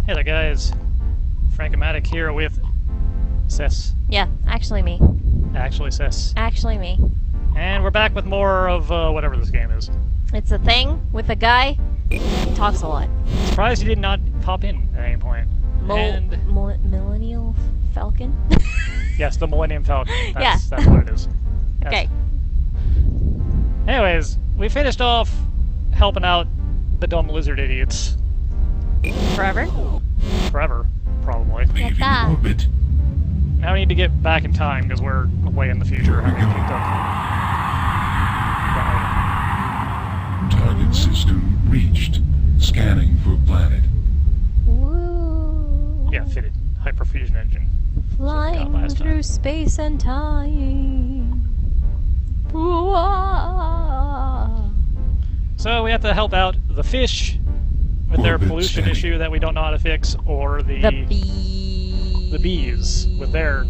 Hey there guys, Frankomatic here with Sis. Yeah, actually me. Actually Sis. Actually me. And we're back with more of whatever this game is. It's a thing with a guy who talks a lot. Surprised he did not pop in at any point. Millennial Falcon? Yes, the Millennium Falcon. Yeah. That's what it is. Yes. Okay. Anyways, we finished off helping out the dumb lizard idiots. Forever? Forever, probably. Leaving Yatta. orbit. Now we need to get back in time because we're way in the future. Here we go. Target system reached. Scanning for planet. Woo. Yeah, fitted. Hyperfusion engine. Flying last time. through space and time. Whoa. So we have to help out the fish with their Orbit pollution steady. issue that we don't know how to fix, or the bees with their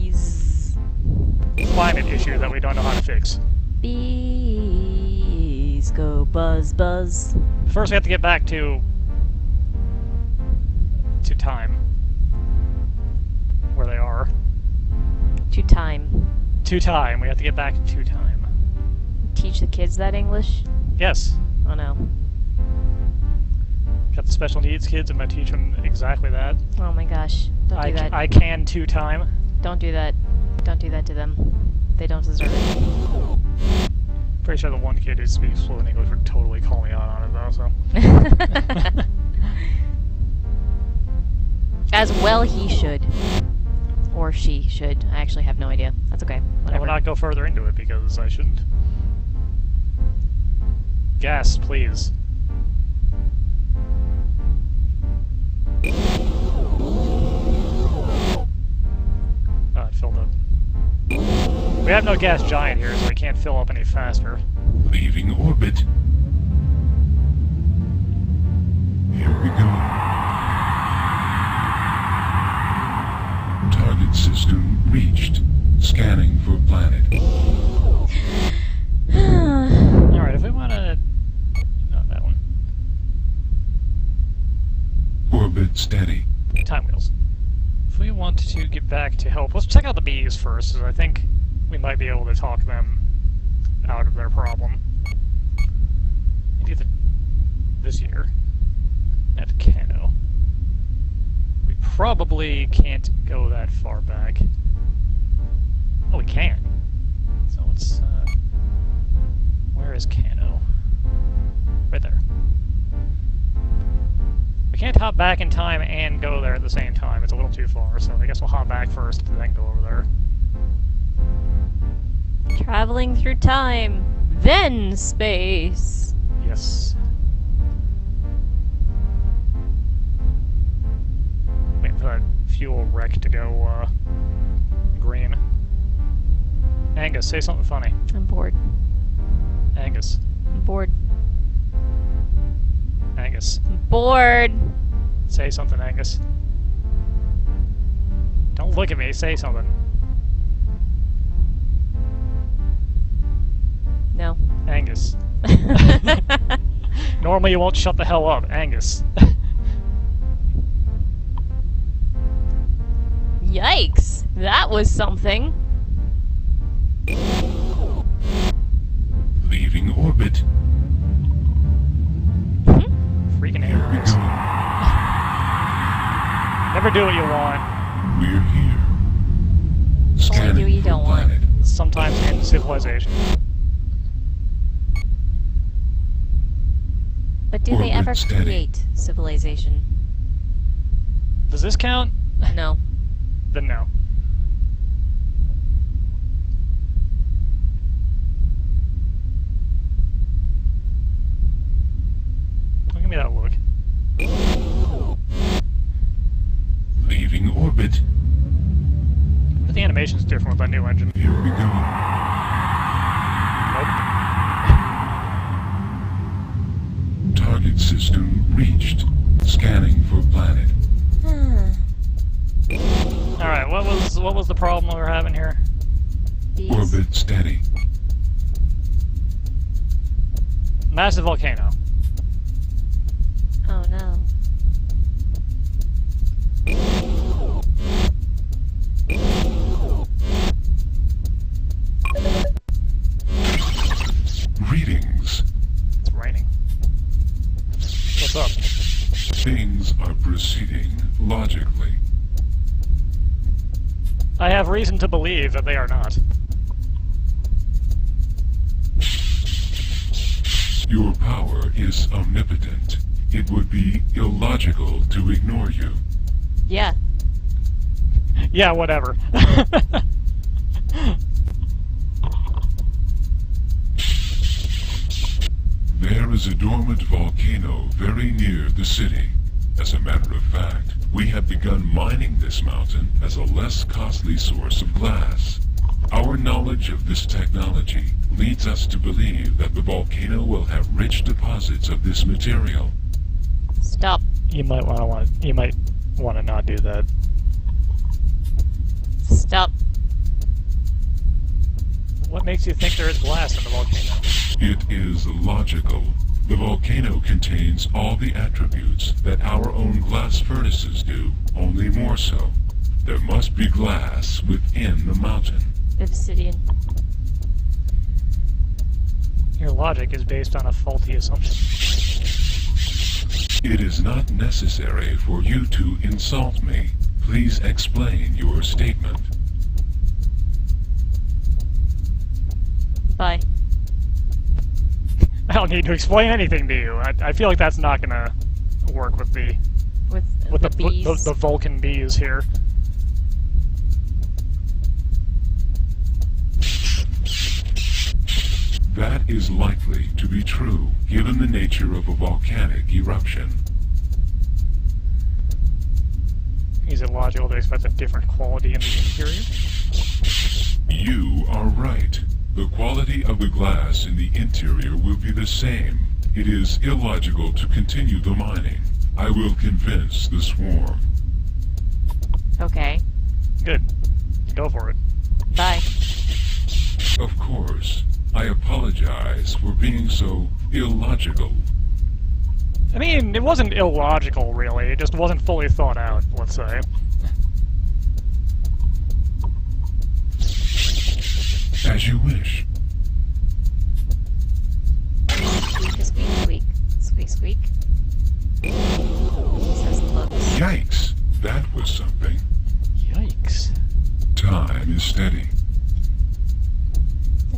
climate issue that we don't know how to fix. Bees go buzz buzz. First we have to get back to time. Where they are. To time. To time. We have to get back to time. Teach the kids that English? Yes. Oh no. Got the special needs kids, I'm gonna teach them exactly that. Oh my gosh. Don't do that. I can to time. Don't do that. Don't do that to them. They don't deserve it. Pretty sure the one kid who speaks fluent English would totally call me out on it though, so. As well he should. Or she should. I actually have no idea. That's okay. I Whatever. will not go further into it because I shouldn't. Gas, please. Oh, it filled up. We have no gas giant here, so we can't fill up any faster. Leaving orbit. Here we go. Target system reached. Scanning for planet. Alright, if we want to... Not that one. Orbit steady. Time wheels. If we want to get back to help, let's check out the bees first, because I think we might be able to talk them out of their problem. Maybe this year at Kano. We probably can't go that far back. Oh, we can. So let's, where is Kano? Right there. We can't hop back in time and go there at the same time. It's a little too far, so I guess we'll hop back first and then go over there. Traveling through time, then space. Yes. Waiting for that fuel wreck to go, green. Angus, say something funny. I'm bored. Angus. I'm bored. Angus. I'm bored. Say something, Angus. Don't look at me, say something. No. Angus. Normally you won't shut the hell up, Angus. Yikes! That was something. Leaving orbit. Freaking Here we aliens. go. Never do what you want. We're here. Scanning do what you for don't want. planet. Sometimes in civilization. But do they Orbit ever steady. create civilization? Does this count? No. Then no. Give me that look. Leaving orbit. But the animation's different with that new engine. Here we go. Nope. Target system reached. Scanning for planet. Alright, what was the problem we were having here? Bees. Orbit steady. Massive volcano. Oh no. up? Things are proceeding logically. I have reason to believe that they are not. Your power is omnipotent. It would be illogical to ignore you. Yeah. Yeah, whatever. There is a dormant volcano very near the city. As a matter of fact, we have begun mining this mountain as a less costly source of glass. Our knowledge of this technology leads us to believe that the volcano will have rich deposits of this material. Stop. You might want to not do that. Stop. What makes you think there is glass in the volcano? It is logical. The volcano contains all the attributes that our own glass furnaces do, only more so. There must be glass within the mountain. Obsidian. Your logic is based on a faulty assumption. It is not necessary for you to insult me. Please explain your statement. Bye. I don't need to explain anything to you. I feel like that's not gonna work with the With the bees. the Vulcan bees here. That is likely to be true, given the nature of a volcanic eruption. Is it logical to expect a different quality in the interior? You are right. The quality of the glass in the interior will be the same. It is illogical to continue the mining. I will convince the swarm. Okay. Good. Go for it. Bye. Of course, I apologize for being so illogical. I mean, it wasn't illogical, really. It just wasn't fully thought out, let's say. As you wish. Squeak, squeak, squeak. Squeak, squeak. Says looks. Yikes! That was something. Yikes. Time is steady.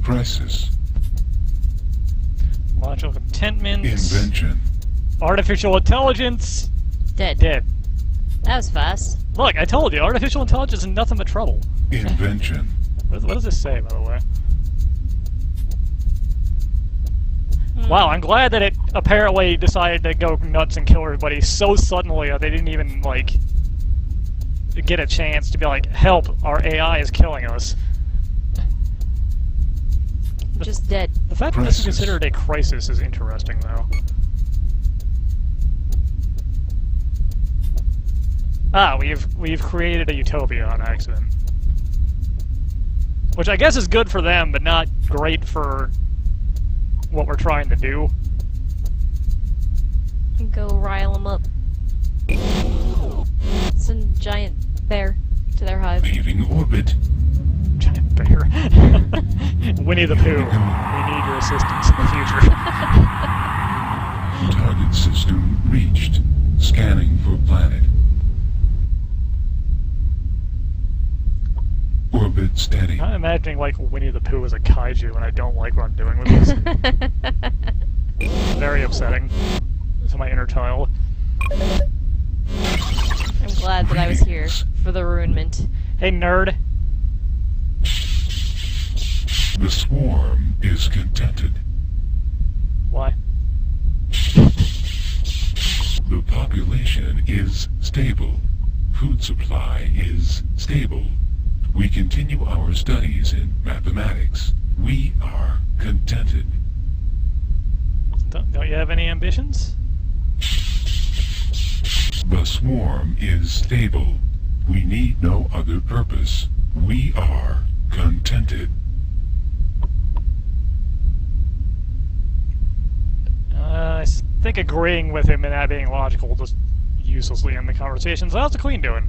Crisis. Logical contentment. Invention. Artificial intelligence. Dead. Dead. That was fast. Look, I told you, artificial intelligence is nothing but trouble. Invention. What does this say, by the way? Wow, I'm glad that it apparently decided to go nuts and kill everybody so suddenly that they didn't even, like, get a chance to be like, help, our AI is killing us. Just dead. The fact that this is considered a crisis is interesting, though. Ah, we've created a utopia on accident. Which I guess is good for them, but not great for what we're trying to do. Go rile them up. Send a giant bear to their hive. Leaving orbit. Giant bear. Winnie the Pooh. We need your assistance in the future. Target system reached. Scanning for planet. Orbit steady. I'm imagining like Winnie the Pooh as a kaiju, and I don't like what I'm doing with this. Very upsetting to my inner child. I'm glad that I was here for the ruinment. Hey, nerd. The swarm is contented. Why? The population is stable. Food supply is stable. We continue our studies in mathematics. We are contented. Don't you have any ambitions? The swarm is stable. We need no other purpose. We are contented. I think agreeing with him and that being logical will just uselessly end the conversation. So how's the Queen doing?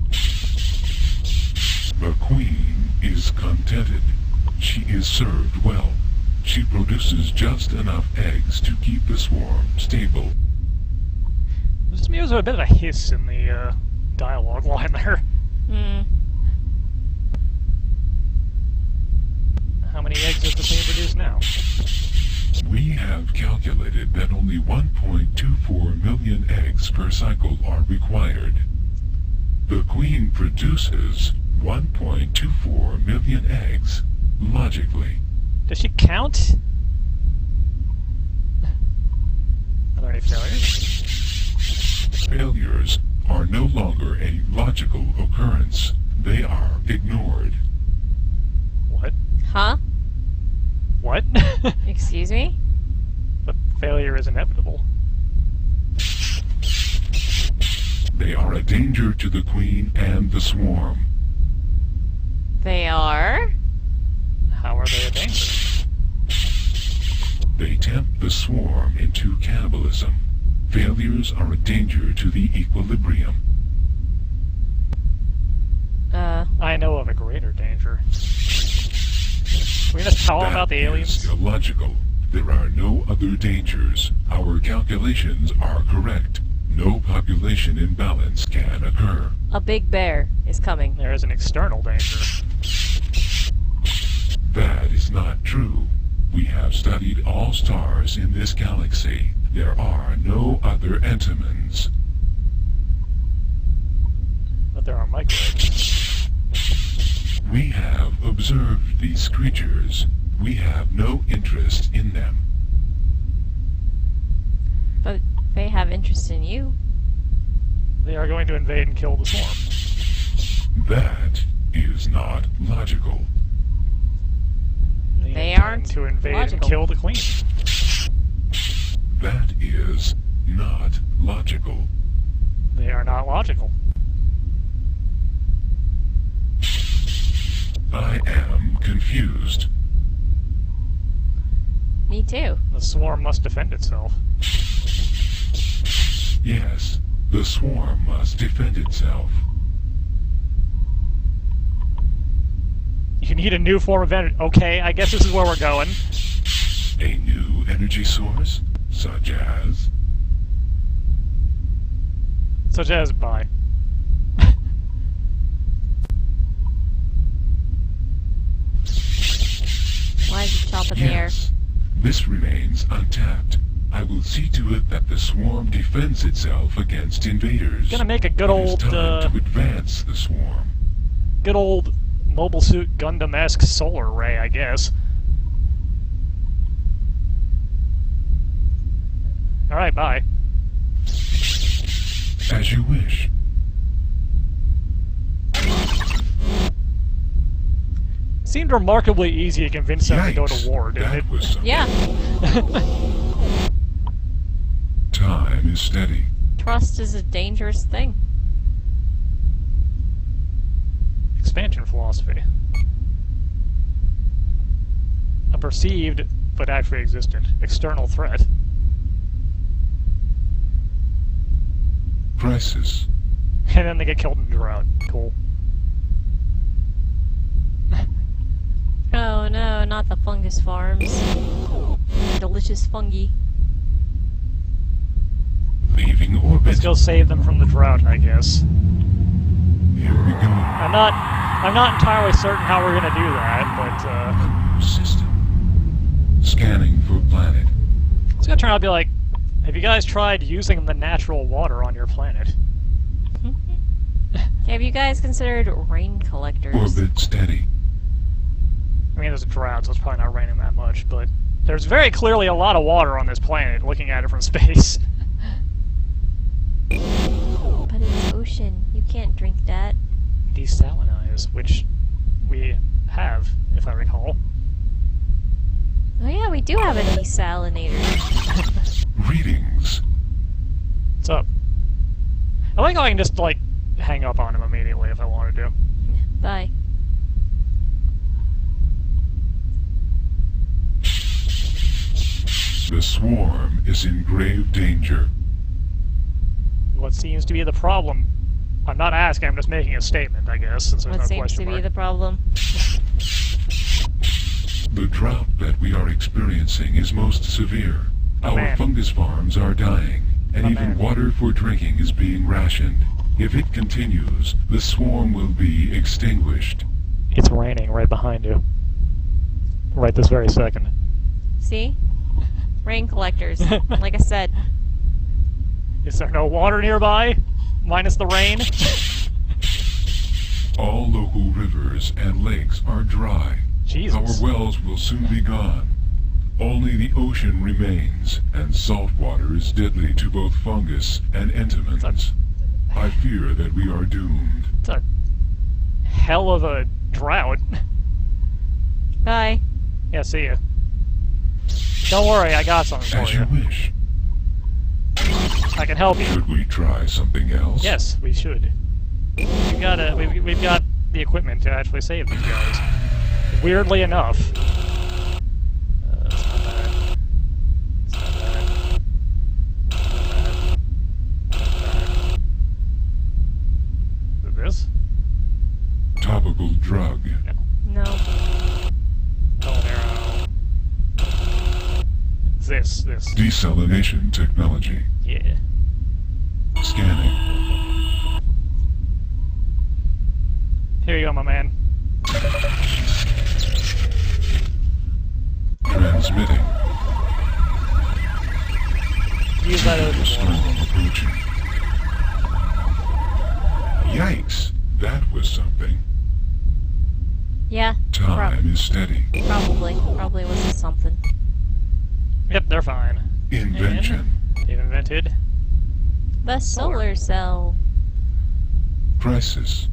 The Queen is contented. She is served well. She produces just enough eggs to keep the swarm stable. There's a bit of a hiss in the dialogue line there. Hmm. How many eggs does the queen produce now? We have calculated that only 1.24 million eggs per cycle are required. The queen produces 1.24 million eggs, logically. Does she count? Are there any failures? Failures are no longer a logical occurrence. They are ignored. What? Huh? What? Excuse me? But failure is inevitable. They are a danger to the queen and the swarm. They are? How are they a danger? They tempt the swarm into cannibalism. Failures are a danger to the equilibrium. I know of a greater danger. Can we just tell them about the aliens? That is illogical. There are no other dangers. Our calculations are correct. No population imbalance can occur. A big bear is coming. There is an external danger. That is not true. We have studied all stars in this galaxy. There are no other Entomans. But there are microbes. We have observed these creatures. We have no interest in them. But they have interest in you. They are going to invade and kill the swarm. That is not logical. They intend aren't to invade logical. and kill the queen. That is not logical. They are not logical. I am confused. Me too. The swarm must defend itself. Yes, the swarm must defend itself. You need a new form of energy. Okay, I guess this is where we're going. A new energy source, such as... Such as, bye. Why is it chop in the air? Yes, this remains untapped. I will see to it that the swarm defends itself against invaders. Gonna make a good It is old, time to advance the swarm. good old Mobile Suit Gundam-esque solar ray, I guess. Alright, bye. As you wish. Seemed remarkably easy to convince them to go to war, didn't that it? was something. Yeah. Time is steady. Trust is a dangerous thing. Expansion philosophy. A perceived, but actually existent, external threat. Crisis. And then they get killed in drought. Cool. Oh no, not the fungus farms. Delicious fungi. Leaving orbit. Let's go save them from the drought, I guess. Here we go. I'm not entirely certain how we're gonna do that, A new system. Scanning for planet. but it's gonna turn out to be like, have you guys tried using the natural water on your planet? Have you guys considered rain collectors? Orbit steady. I mean, there's a drought, so it's probably not raining that much, but there's very clearly a lot of water on this planet, looking at it from space. But it's ocean. You can't drink that. Desalinize, which we have, if I recall. Oh yeah, we do have a desalinator. Greetings. What's up? I like how I can just, like, hang up on him immediately if I wanted to. Bye. The swarm is in grave danger. What seems to be the problem? I'm not asking, I'm just making a statement, I guess, since there's What no seems question to be mark. the problem? The drought that we are experiencing is most severe. Our Man. fungus farms are dying, and even water for drinking is being rationed. If it continues, the swarm will be extinguished. It's raining right behind you. Right this very second. See? Rain collectors. Like I said. Is there no water nearby? Minus the rain? All local rivers and lakes are dry. Jesus. Our wells will soon be gone. Only the ocean remains, and salt water is deadly to both fungus and entomins. I fear that we are doomed. It's a hell of a drought. Bye. Yeah, see ya. Don't worry, I got something for As you wish. I can help you. Should we try something else? Yes, we should. We've got the equipment to actually save these guys. Weirdly enough. It's not bad. It's not bad. Is it this? Topical drug. No. Bow and arrow. This. Desalination technology. Yeah. Scanning. Here you go, my man. Transmitting. Use that The as storm approaching. Yikes! That was something. Yeah. Time is steady. Probably was something. Yep, they're fine. Invention. They've invented The solar cell. Crisis.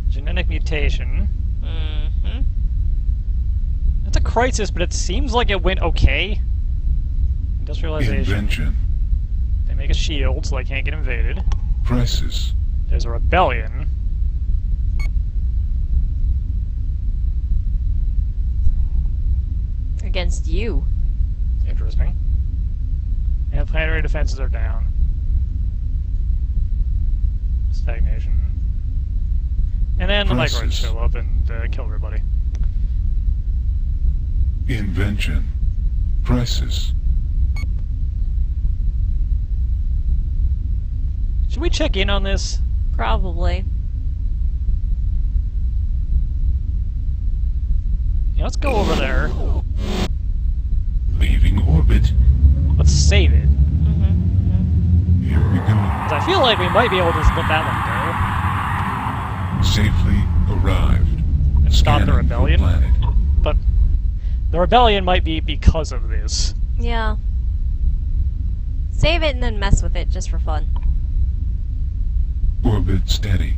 genetic mutation. Mm-hmm. That's a crisis, but it seems like it went okay. Industrialization. Invention. They make a shield so they can't get invaded. Crisis. There's a rebellion. Against you. Interesting. And planetary defenses are down. Stagnation. And then the microids Crisis. show up and kill everybody. Invention. Crisis. Should we check in on this? Probably. Yeah, let's go over there. Leaving orbit. Let's save it. Here we go. 'Cause I feel like we might be able to just let that one Safely arrived. go. And stop the Scanning rebellion. for planet. But the rebellion might be because of this. Yeah. Save it and then mess with it just for fun. Orbit steady.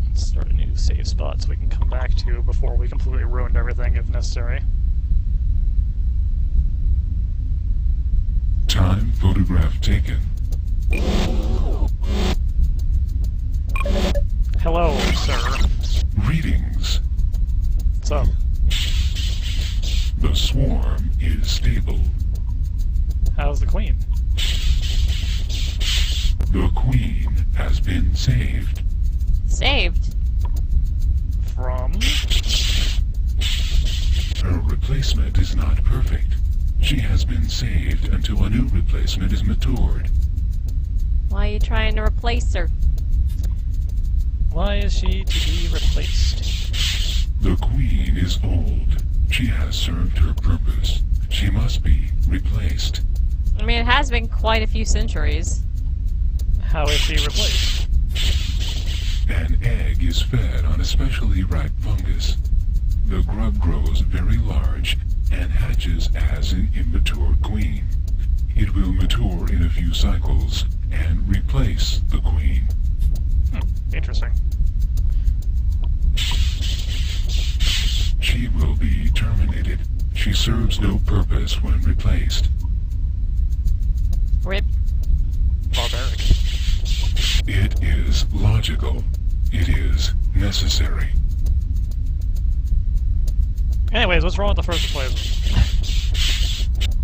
Let's start a new save spot so we can come back to before we completely ruined everything if necessary. Time photograph taken. Hello, sir. Greetings. What's up? The swarm is stable. How's the queen? The queen has been saved. Saved? From? Her replacement is not perfect. She has been saved until a new replacement is matured. Why are you trying to replace her? Why is she to be replaced? The queen is old. She has served her purpose. She must be replaced. I mean, it has been quite a few centuries. How is she replaced? An egg is fed on a specially ripe fungus. The grub grows very large and hatches as an immature queen. It will mature in a few cycles and replace the queen. Interesting. She will be terminated. She serves no purpose when replaced. Rip. Barbaric. It is logical. It is necessary. Anyways, what's wrong with the first replacement?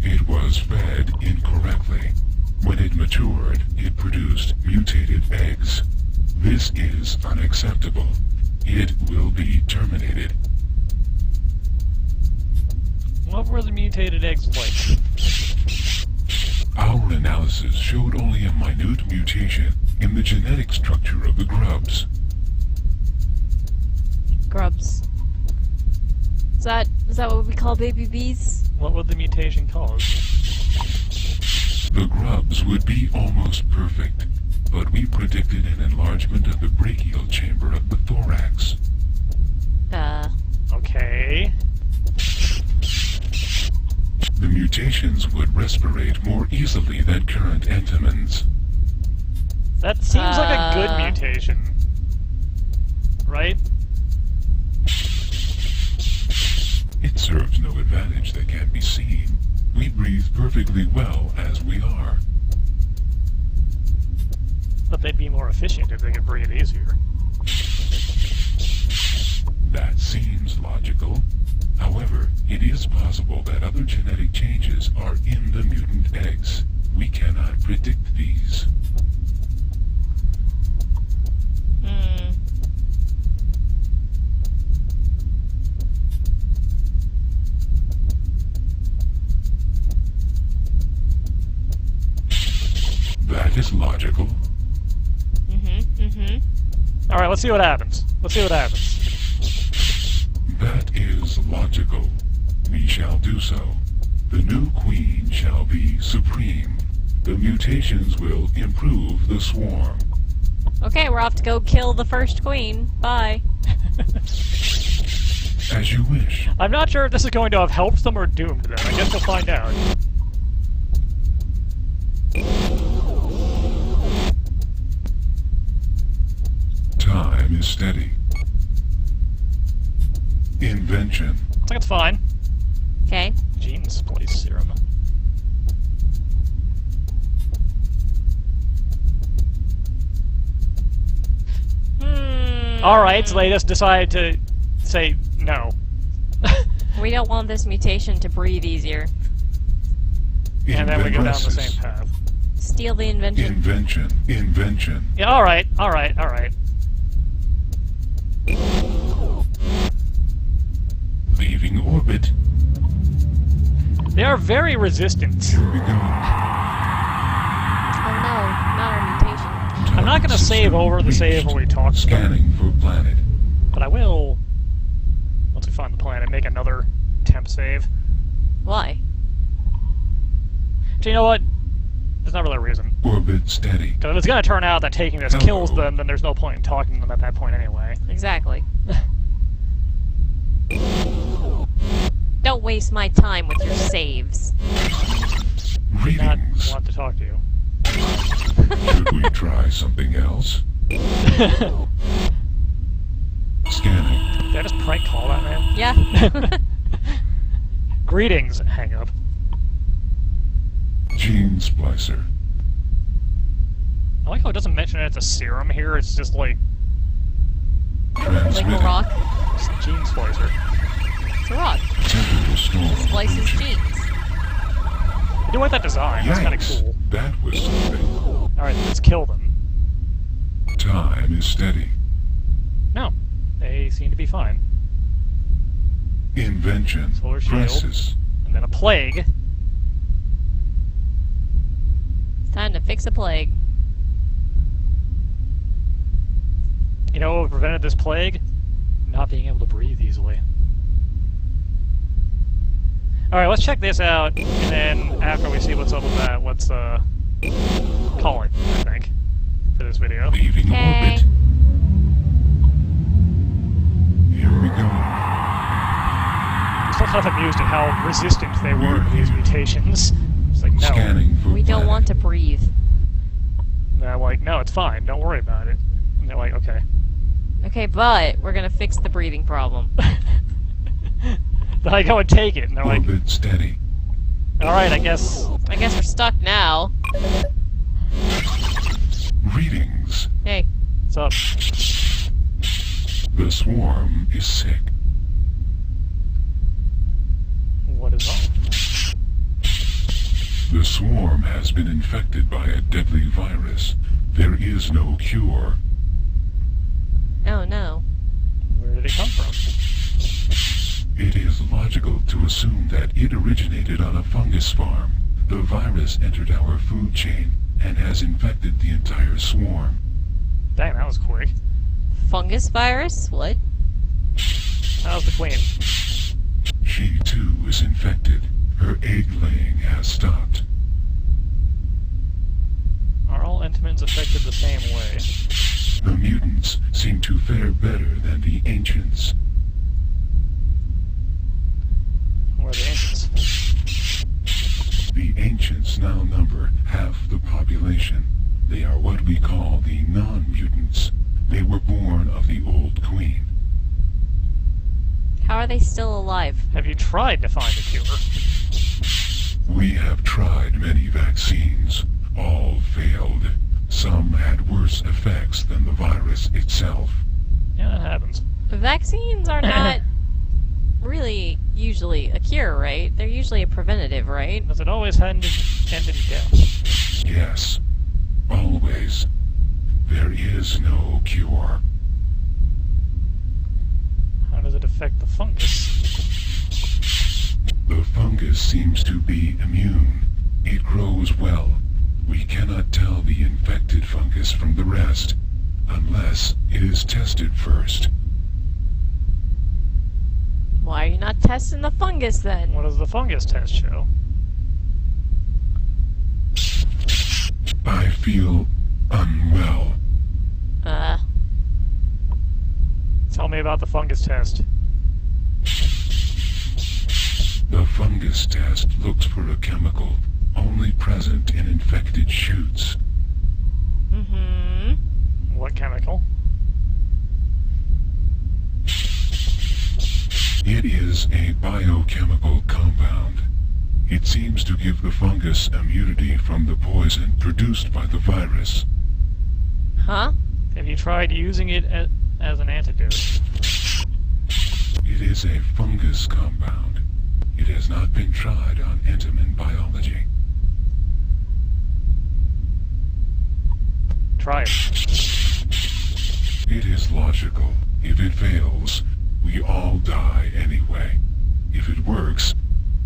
It was fed incorrectly. When it matured, it produced mutated eggs. This is unacceptable. It will be terminated. What were the mutated eggs like? Our analysis showed only a minute mutation in the genetic structure of the grubs. Grubs. Is that what we call baby bees? What would the mutation cause? The grubs would be almost perfect, but we predicted an enlargement of the brachial chamber of the thorax. Okay. The mutations would respirate more easily than current entomans. That seems like a good mutation. Right? It serves no advantage that can't be seen. We breathe perfectly well as we are. But they'd be more efficient if they could breathe easier. That seems logical. However, it is possible that other genetic changes are in the mutant eggs. We cannot predict these. That is logical. Alright, let's see what happens. Let's see what happens. That is logical. We shall do so. The new queen shall be supreme. The mutations will improve the swarm. Okay, we're off to go kill the first queen. Bye. As you wish. I'm not sure if this is going to have helped them or doomed them. I guess we'll find out. Time is steady. Invention. I think it's fine. Okay. Gene splice serum. Alright, so they just decided to say no. We don't want this mutation to breathe easier. And then we go down the Inventus. same path. Steal the invention. Invention. Invention. Yeah, alright, alright, alright. Leaving orbit. They are very resistant. Here we go. Oh no, not our mutation. I'm not gonna save over the save where we talk to them, Scanning for planet. but I will, once we find the planet, make another temp save. Why? So you know what? There's not really a reason. Orbit steady. Because if it's gonna turn out that taking this Hello. kills them, then there's no point in talking to them at that point anyway. Exactly. Don't waste my time with your saves. Did not Greetings. want to talk to you. Should we try something else? Scanning. Did I just prank call that man? Yeah. Greetings, hang up. Gene splicer. I like how it doesn't mention it's a serum here, it's just like Like Transmitting. a rock. just gene splicer. It's a rock. Temperature storm. Splices approaching. genes. I do like that design, it's kinda Yikes. cool. That was something. Alright, let's kill them. Time is steady. No. They seem to be fine. Invention. Solar shield. Crisis. And then a plague. It's time to fix a plague. You know what prevented this plague? Not being able to breathe easily. Alright, let's check this out, and then after we see what's up with that, let's call it, I think, for this video. Leaving Okay. orbit. Here we go. I'm still kind of amused at how resistant they were to these mutations. It's like, no. Scanning for We don't planet. want to breathe. And I'm like, no, it's fine, don't worry about it. And they're like, okay. Okay, but we're gonna fix the breathing problem. Then I go and take it, and they're like, Orbit steady. alright, I guess. I guess we're stuck now. Greetings. Hey. What's up? The swarm is sick. What is wrong? The swarm has been infected by a deadly virus. There is no cure. Oh no. Where did it come from? It is logical to assume that it originated on a fungus farm. The virus entered our food chain and has infected the entire swarm. Dang, that was quick. Fungus virus? What? How's the queen? She too is infected. Her egg laying has stopped. Are all Entomans affected the same way? The mutants seem to fare better than the ancients. Where are the ancients? The ancients now number half the population. They are what we call the non-mutants. They were born of the old queen. How are they still alive? Have you tried to find a cure? We have tried many vaccines. All failed. Some had worse effects than the virus itself. Yeah, that happens. Vaccines are not really usually a cure, right? They're usually a preventative, right? Does it always end in death? Yes. Always. There is no cure. How does it affect the fungus? The fungus seems to be immune. It grows well. We cannot tell the infected fungus from the rest, unless it is tested first. Why are you not testing the fungus then? What does the fungus test show? I feel unwell. Tell me about the fungus test. The fungus test looks for a chemical only present in infected shoots. Mm-hmm. What chemical? It is a biochemical compound. It seems to give the fungus immunity from the poison produced by the virus. Huh? Have you tried using it as an antidote? It is a fungus compound. It has not been tried on Entoman biology. Try it. It is logical. If it fails, we all die anyway. If it works,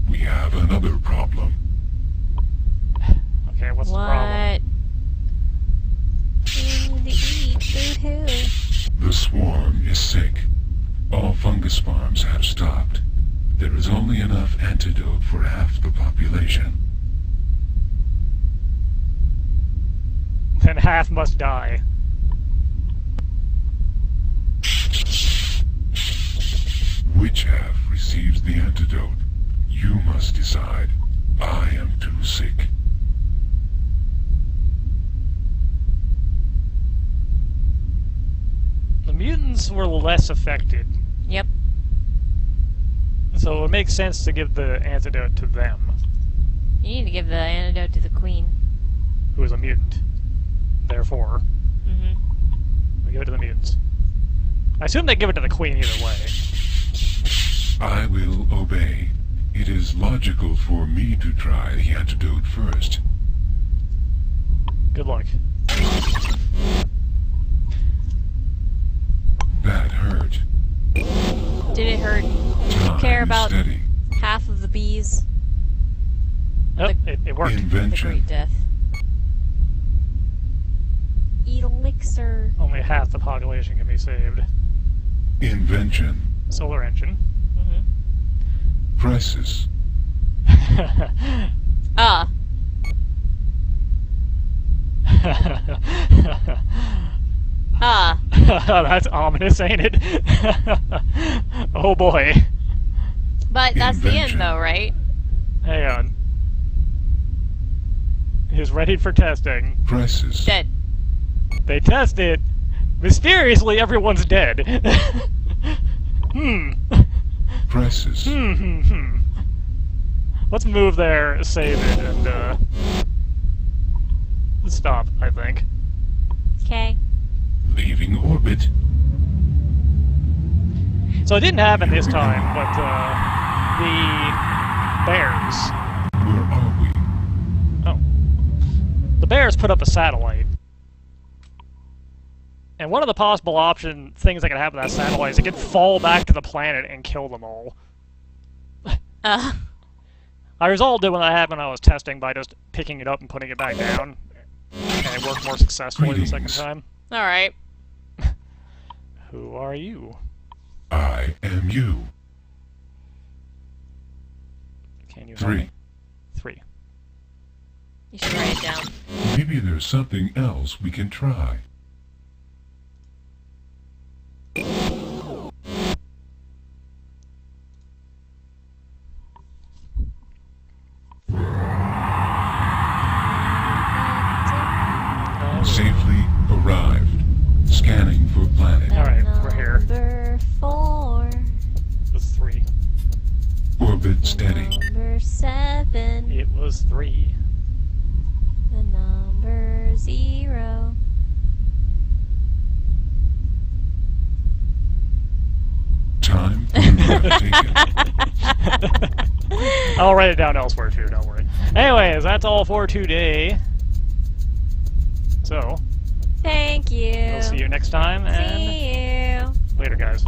we have another problem. Okay, what's the problem? We need to eat. Boo-hoo. The swarm is sick. All fungus farms have stopped. There is only enough antidote for half the population. Then half must die. Which half receives the antidote? You must decide. I am too sick. The mutants were less affected, Yep. so it makes sense to give the antidote to them, You need to give the antidote to the queen. who is a mutant. Therefore, Mm-hmm. we give it to the mutants. I assume they give it to the queen either way. I will obey. It is logical for me to try the antidote first. Good luck. That hurt. Did it hurt Time care is about steady. half of the bees? Oh, it worked. The Invention. Great Death. Eat elixir. Only half the population can be saved. Invention. Solar engine. Mm-hmm. Crisis. Ah. Ah. That's ominous, ain't it? Oh boy. But that's the Invention. end though, right? Hang on. He's ready for testing. Crisis. Dead. They test it. Mysteriously, everyone's dead. Crisis. Let's move there, save it, and, stop, I think. Okay. Leaving orbit. So it didn't happen this time, but, the bears. Where are we? Oh. The bears put up a satellite. And one of the possible things that could happen to that satellite is it could fall back to the planet and kill them all. I resolved it when I had when I was testing by just picking it up and putting it back down, and it worked more successfully the second Greetings. time. Alright. Who are you? I am you. Can you help 3. me? 3. You should write it down. Maybe there's something else we can try. Safely arrived. Scanning for planet. Alright, we're here. Number 4. It was 3. Orbit steady. Number 7. It was 3. The number 0. Time photograph taken. I'll write it down elsewhere too, don't worry. Anyways, that's all for today. So, Thank you. we'll see you next time, and See you. later, guys.